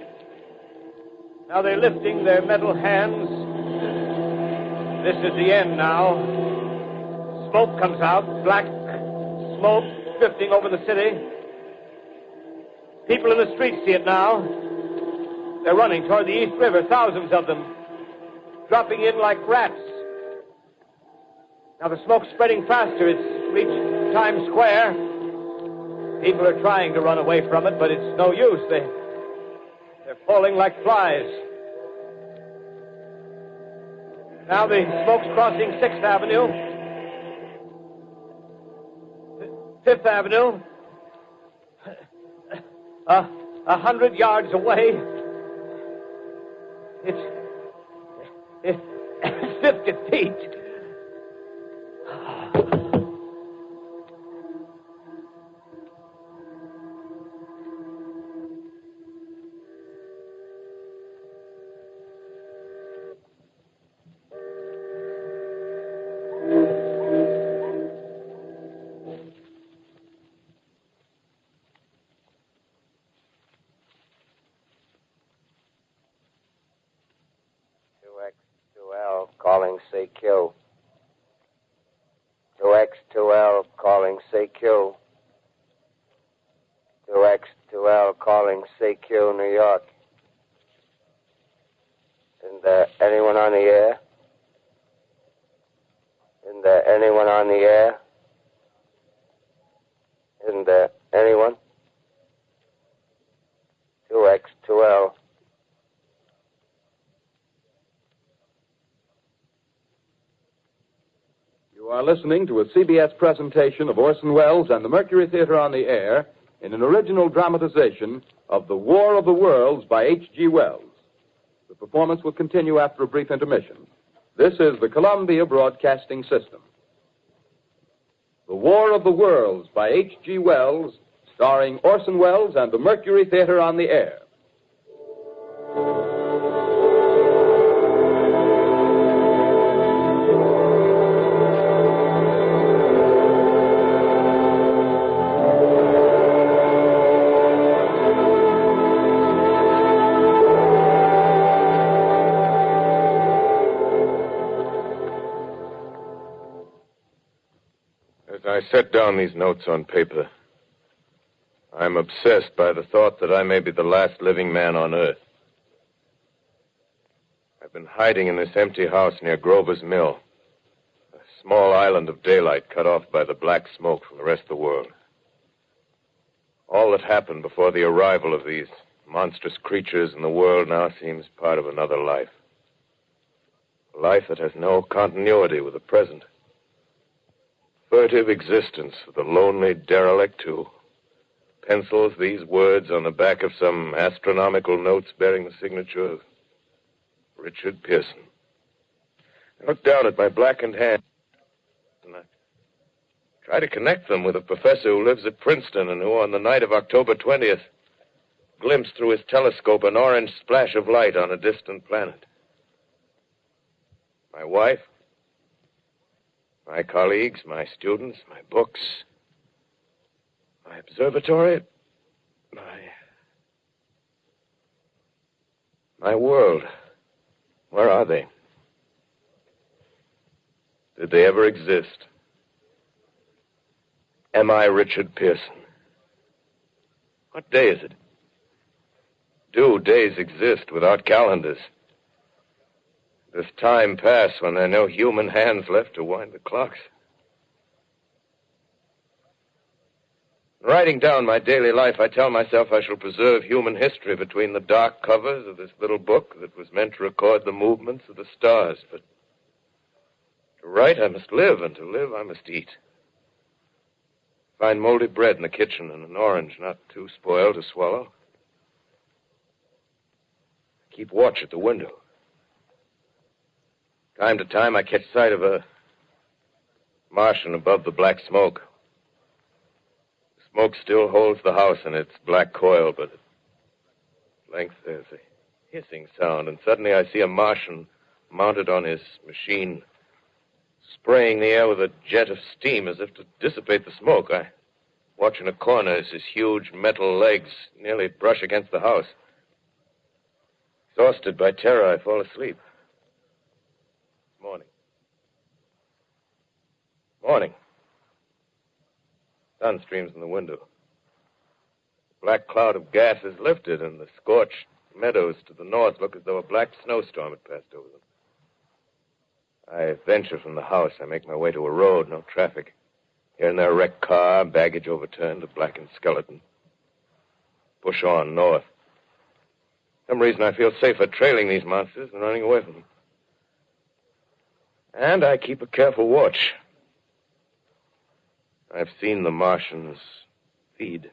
Now they're lifting their metal hands. This is the end now. Smoke comes out, black smoke drifting over the city. People in the streets see it now. They're running toward the East River, thousands of them, dropping in like rats. Now the smoke's spreading faster. It's reached Times Square. People are trying to run away from it, but it's no use. They're falling like flies. Now the smoke's crossing 6th Avenue, 5th Avenue. 100 yards away. It's 50 feet.
Calling CQ. 2X2L calling CQ. 2X2L calling CQ, New York. Isn't there anyone on the air? Isn't there anyone on the air? Isn't there anyone? 2X2L.
You are listening to a CBS presentation of Orson Welles and the Mercury Theater on the Air in an original dramatization of The War of the Worlds by H.G. Wells. The performance will continue after a brief intermission. This is the Columbia Broadcasting System. The War of the Worlds by H.G. Wells, starring Orson Welles and the Mercury Theater on the Air.
I set down these notes on paper. I'm obsessed by the thought that I may be the last living man on Earth. I've been hiding in this empty house near Grover's Mill, a small island of daylight cut off by the black smoke from the rest of the world. All that happened before the arrival of these monstrous creatures in the world now seems part of another life. A life that has no continuity with the present. Furtive existence of the lonely derelict who pencils these words on the back of some astronomical notes bearing the signature of Richard Pearson. I look down at my blackened hand and I try to connect them with a professor who lives at Princeton and who on the night of October 20th glimpsed through his telescope an orange splash of light on a distant planet. My wife, my colleagues, my students, my books, my observatory, my world. Where are they? Did they ever exist? Am I Richard Pearson? What day is it? Do days exist without calendars? Does time pass when there are no human hands left to wind the clocks? Writing down my daily life, I tell myself I shall preserve human history between the dark covers of this little book that was meant to record the movements of the stars. But to write, I must live, and to live, I must eat. Find moldy bread in the kitchen and an orange not too spoiled to swallow. Keep watch at the window. Time to time, I catch sight of a Martian above the black smoke. The smoke still holds the house in its black coil, but at length there's a hissing sound, and suddenly I see a Martian mounted on his machine, spraying the air with a jet of steam as if to dissipate the smoke. I watch in a corner as his huge metal legs nearly brush against the house. Exhausted by terror, I fall asleep. Morning. Sun streams in the window. The black cloud of gas is lifted, and the scorched meadows to the north look as though a black snowstorm had passed over them. I venture from the house. I make my way to a road, no traffic. Here and there, a wrecked car, baggage overturned, a blackened skeleton. Push on north. For some reason, I feel safer trailing these monsters than running away from them. And I keep a careful watch. I've seen the Martians feed.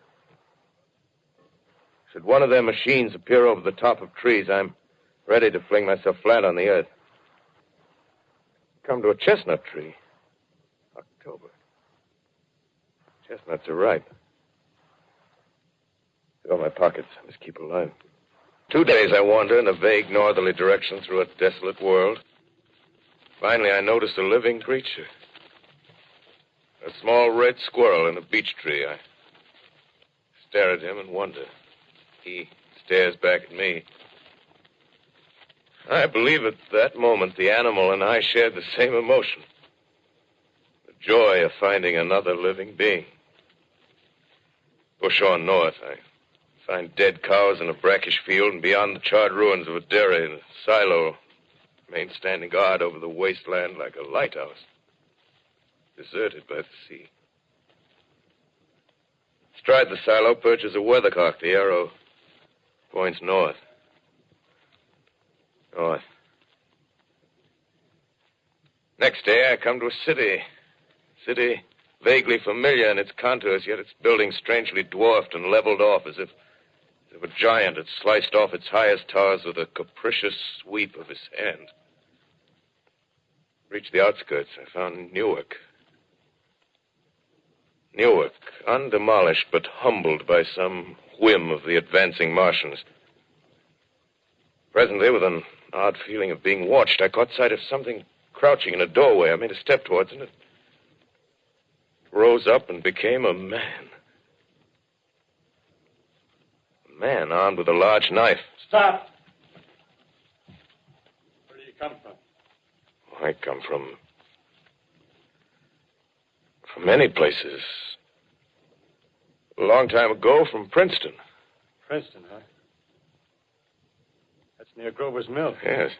Should one of their machines appear over the top of trees, I'm ready to fling myself flat on the earth. Come to a chestnut tree. October. Chestnuts are ripe. Fill my pockets. I must keep alive. 2 days I wander in a vague northerly direction through a desolate world. Finally, I notice a living creature. A small red squirrel in a beech tree. I stare at him and wonder. He stares back at me. I believe at that moment the animal and I shared the same emotion. The joy of finding another living being. Push on north. I find dead cows in a brackish field, and beyond the charred ruins of a dairy and a silo, remain standing guard over the wasteland like a lighthouse, deserted by the sea. Astride the silo perches a weathercock. The arrow points north. North. Next day, I come to a city. City vaguely familiar in its contours, yet its buildings strangely dwarfed and leveled off as if a giant had sliced off its highest towers with a capricious sweep of his hand. Reached the outskirts, I found Newark. Newark, undemolished but humbled by some whim of the advancing Martians. Presently, with an odd feeling of being watched, I caught sight of something crouching in a doorway. I made a step towards it, and it rose up and became a man. A man armed with a large knife.
Stop! Where do you come from?
I come from many places. A long time ago, from Princeton.
Princeton, huh? That's near Grover's Mill.
Yes.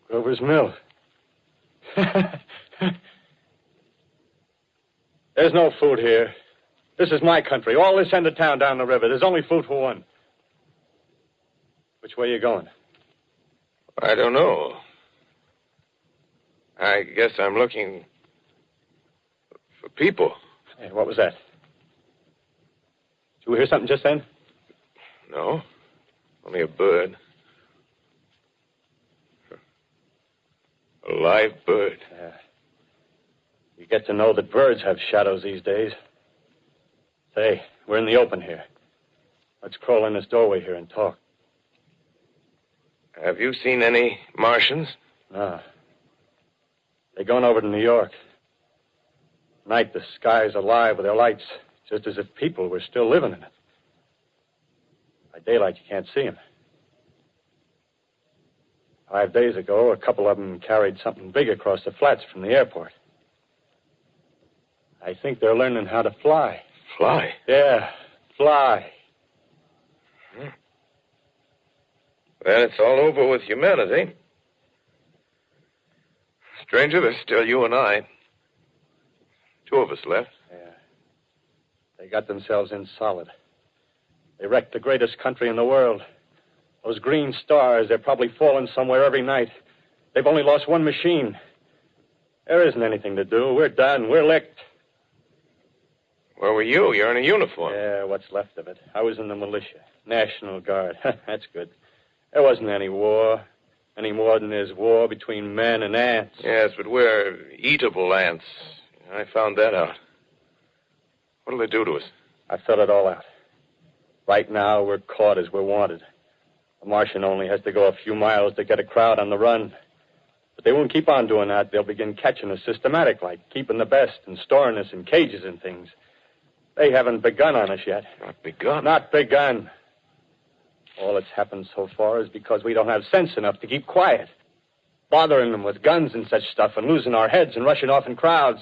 Grover's Mill. There's no food here. This is my country. All this end of town down the river. There's only food for one. Which way are you going?
I don't know. I guess I'm looking for people.
Hey, what was that? Did you hear something just then?
No. Only a bird. A live bird.
Yeah. You get to know that birds have shadows these days. Say, we're in the open here. Let's crawl in this doorway here and talk.
Have you seen any Martians?
No. They're going over to New York. Night, the sky's alive with their lights, just as if people were still living in it. By daylight, you can't see them. 5 days ago, a couple of them carried something big across the flats from the airport. I think they're learning how to fly.
Fly?
Yeah, fly.
Then it's all over with humanity. Stranger, there's still you and I. 2 of us left.
Yeah. They got themselves in solid. They wrecked the greatest country in the world. Those green stars, they're probably falling somewhere every night. They've only lost one machine. There isn't anything to do. We're done. We're licked.
Where were you? You're in a uniform.
Yeah, what's left of it. I was in the militia. National Guard. That's good. There wasn't any war. Any more than there's war between men and ants.
Yes, but we're eatable ants. I found that out. What'll they do to us?
I thought it all out. Right now, we're caught as we're wanted. A Martian only has to go a few miles to get a crowd on the run. But they won't keep on doing that. They'll begin catching us systematic, like keeping the best and storing us in cages and things. They haven't begun on us yet.
Not begun?
Not begun. All that's happened so far is because we don't have sense enough to keep quiet. Bothering them with guns and such stuff and losing our heads and rushing off in crowds.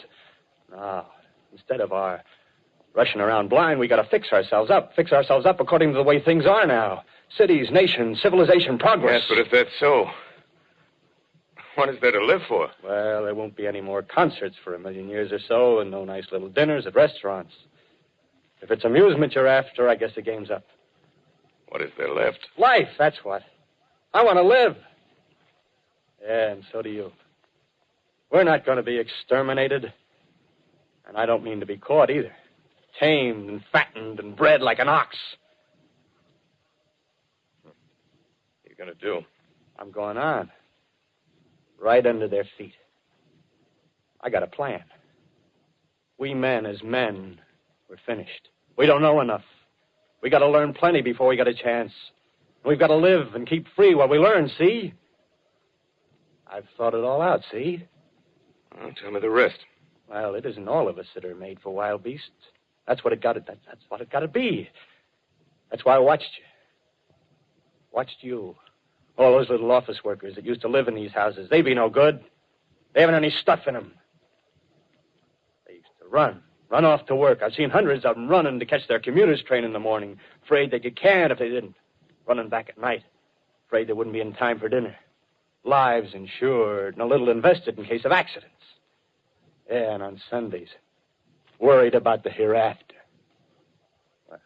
No, instead of our rushing around blind, we got to fix ourselves up according to the way things are now. Cities, nations, civilization, progress.
Yes, but if that's so, what is there to live for?
Well, there won't be any more concerts for 1 million years or so, and no nice little dinners at restaurants. If it's amusement you're after, I guess the game's up.
What is there left?
Life, that's what. I want to live. Yeah, and so do you. We're not going to be exterminated. And I don't mean to be caught either. Tamed and fattened and bred like an ox.
What are you going to do?
I'm going on. Right under their feet. I got a plan. We men as men, we're finished. We don't know enough. We got to learn plenty before we get a chance. We've got to live and keep free while we learn, see? I've thought it all out, see?
Well, tell me the rest.
Well, it isn't all of us that are made for wild beasts. That's what it got to. That's what it got to be. That's why I watched you. Watched you. All those little office workers that used to live in these houses. They be no good. They haven't any stuff in them. They used to run
Run off to work. I've seen hundreds of them running to catch their commuter's train in the morning, afraid they'd get canned if they didn't. Running back at night, afraid they wouldn't be in time for dinner. Lives insured and a little invested in case of accidents. Yeah, and on Sundays, worried about the hereafter. Well,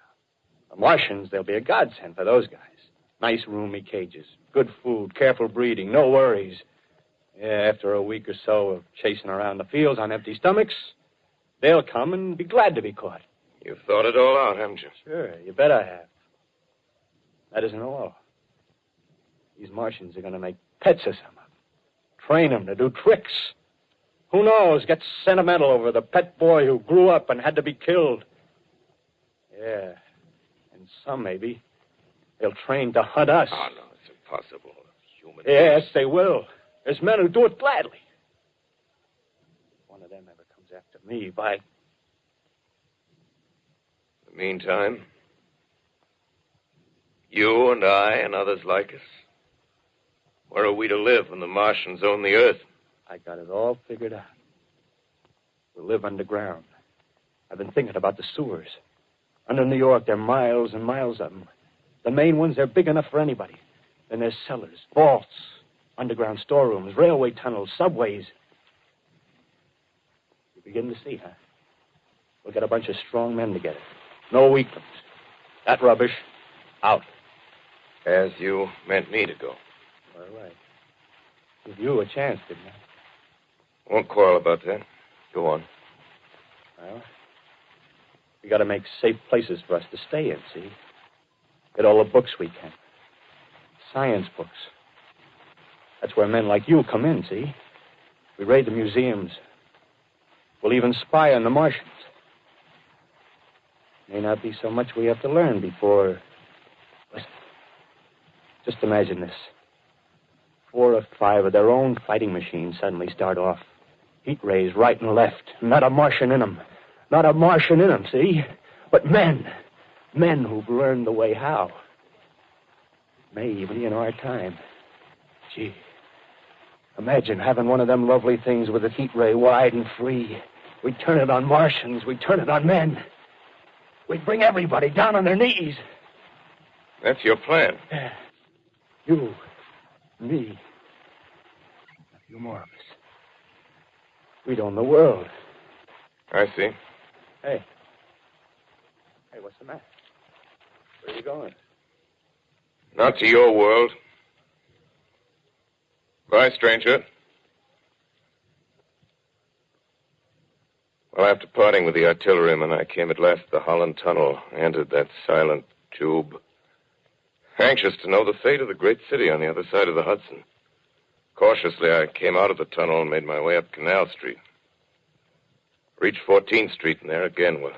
the Martians, they'll be a godsend for those guys. Nice, roomy cages, good food, careful breeding, no worries. Yeah, after a week or so of chasing around the fields on empty stomachs, they'll come and be glad to be caught.
You've thought it all out, haven't you?
Sure, you bet I have. That isn't all. These Martians are going to make pets of some of them. Train them to do tricks. Who knows, get sentimental over the pet boy who grew up and had to be killed. Yeah, and some maybe they'll train to hunt us.
Oh, no, it's impossible.
Yes, they will. There's men who do it gladly. If one of them ever comes after me, by...
In the meantime, you and I and others like us, where are we to live when the Martians own the Earth?
I got it all figured out. We'll live underground. I've been thinking about the sewers. Under New York, there are miles and miles of them. The main ones, they're big enough for anybody. Then there's cellars, vaults, underground storerooms, railway tunnels, subways. You begin to see, huh? We'll get a bunch of strong men together. No weaklings. That rubbish, out.
As you meant me to go.
All right. Give you a chance, didn't I?
Won't quarrel about that. Go on.
Well, we got to make safe places for us to stay in, see? Get all the books we can. Science books. That's where men like you come in, see? We raid the museums. We'll even spy on the Martians. May not be so much we have to learn before... Listen. Just imagine this. 4 or 5 of their own fighting machines suddenly start off. Heat rays right and left. Not a Martian in them. Not a Martian in them, see? But men. Men who've learned the way how. May even be in our time. Gee. Imagine having one of them lovely things with a heat ray wide and free. We'd turn it on Martians. We'd turn it on men. We'd bring everybody down on their knees.
That's your plan.
You, me, a few more of us. We'd own the world.
I see.
Hey. Hey, what's the matter? Where are you going?
Not to your world. Bye, stranger. Well, after parting with the artilleryman, I came at last to the Holland Tunnel, entered that silent tube, anxious to know the fate of the great city on the other side of the Hudson. Cautiously, I came out of the tunnel and made my way up Canal Street. Reached 14th Street, and there again were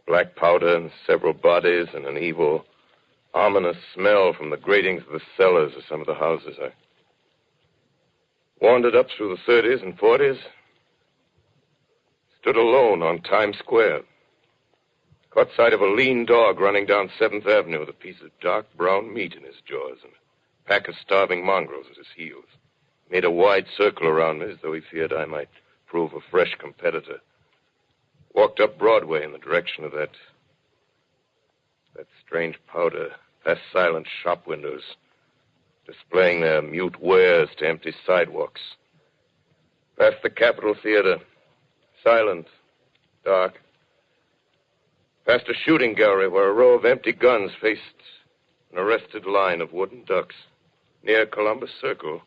black powder and several bodies and an evil, ominous smell from the gratings of the cellars of some of the houses. I wandered up through the 30s and 40s, stood alone on Times Square, caught sight of a lean dog running down 7th Avenue with a piece of dark brown meat in his jaws and a pack of starving mongrels at his heels. Made a wide circle around me as though he feared I might prove a fresh competitor. Walked up Broadway in the direction of that strange powder, past silent shop windows, displaying their mute wares to empty sidewalks. Past the Capitol Theater, silent, dark. Past a shooting gallery where a row of empty guns faced an arrested line of wooden ducks. Near Columbus Circle,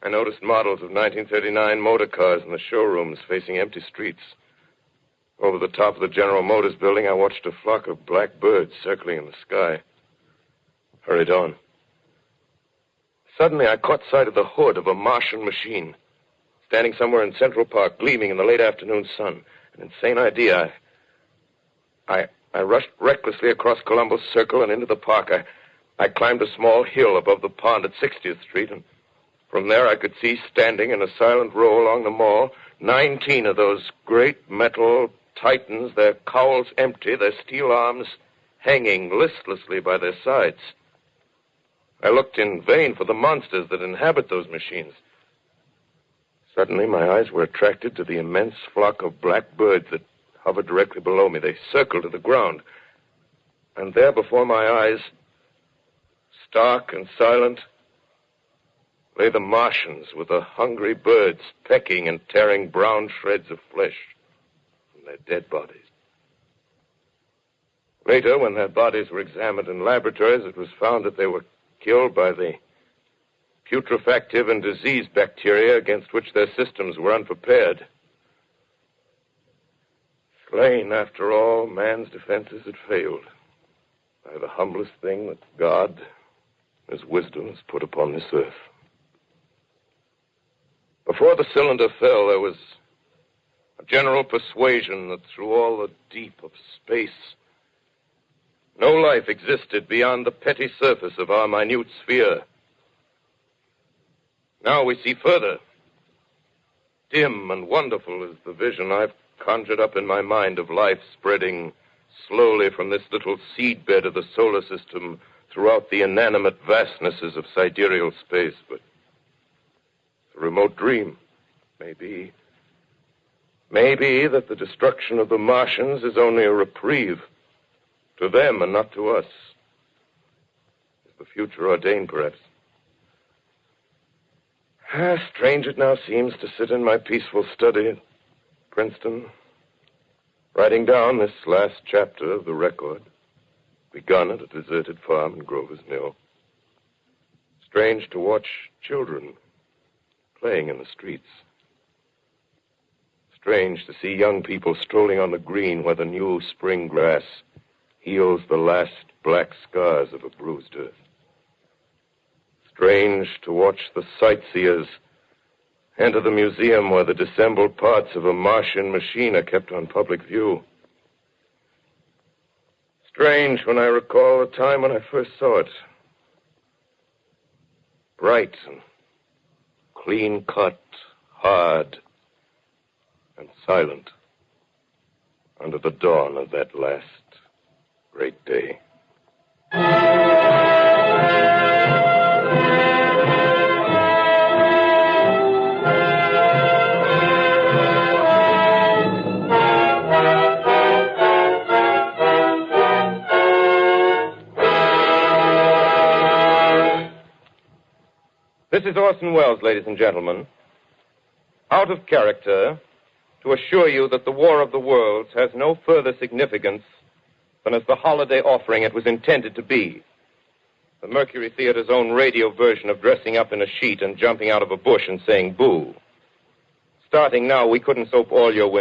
I noticed models of 1939 motor cars in the showrooms facing empty streets. Over the top of the General Motors building, I watched a flock of blackbirds circling in the sky. Hurried on. Suddenly, I caught sight of the hood of a Martian machine, standing somewhere in Central Park, gleaming in the late afternoon sun. An insane idea. I rushed recklessly across Columbus Circle and into the park. I climbed a small hill above the pond at 60th Street, and from there I could see, standing in a silent row along the mall, 19 of those great metal titans, their cowls empty, their steel arms hanging listlessly by their sides. I looked in vain for the monsters that inhabit those machines.
Suddenly, my eyes were attracted to the immense flock of blackbirds that hovered directly below me. They circled to the ground. And there before my eyes, stark and silent, lay the Martians with the hungry birds pecking and tearing brown shreds of flesh from their dead bodies. Later, when their bodies were examined in laboratories, it was found that they were killed by the putrefactive and disease bacteria against which their systems were unprepared. Slain, after all, man's defenses had failed by the humblest thing that God, in his wisdom, has put upon this earth. Before the cylinder fell, there was a general persuasion that through all the deep of space, no life existed beyond the petty surface of our minute sphere. Now we see further. Dim and wonderful is the vision I've conjured up in my mind of life spreading slowly from this little seedbed of the solar system throughout the inanimate vastnesses of sidereal space. But it's a remote dream. Maybe that the destruction of the Martians is only a reprieve to them and not to us. Is the future ordained, perhaps? Strange it now seems to sit in my peaceful study at Princeton, writing down this last chapter of the record, begun at a deserted farm in Grover's Mill. Strange to watch children playing in the streets. Strange to see young people strolling on the green where the new spring grass heals the last black scars of a bruised earth. Strange to watch the sightseers enter the museum where the dissembled parts of a Martian machine are kept on public view. Strange when I recall the time when I first saw it. Bright and clean-cut, hard and silent under the dawn of that last great day.
This is Orson Welles, ladies and gentlemen, out of character to assure you that the War of the Worlds has no further significance than as the holiday offering it was intended to be. The Mercury Theater's own radio version of dressing up in a sheet and jumping out of a bush and saying boo. Starting now, we couldn't soap all your windows.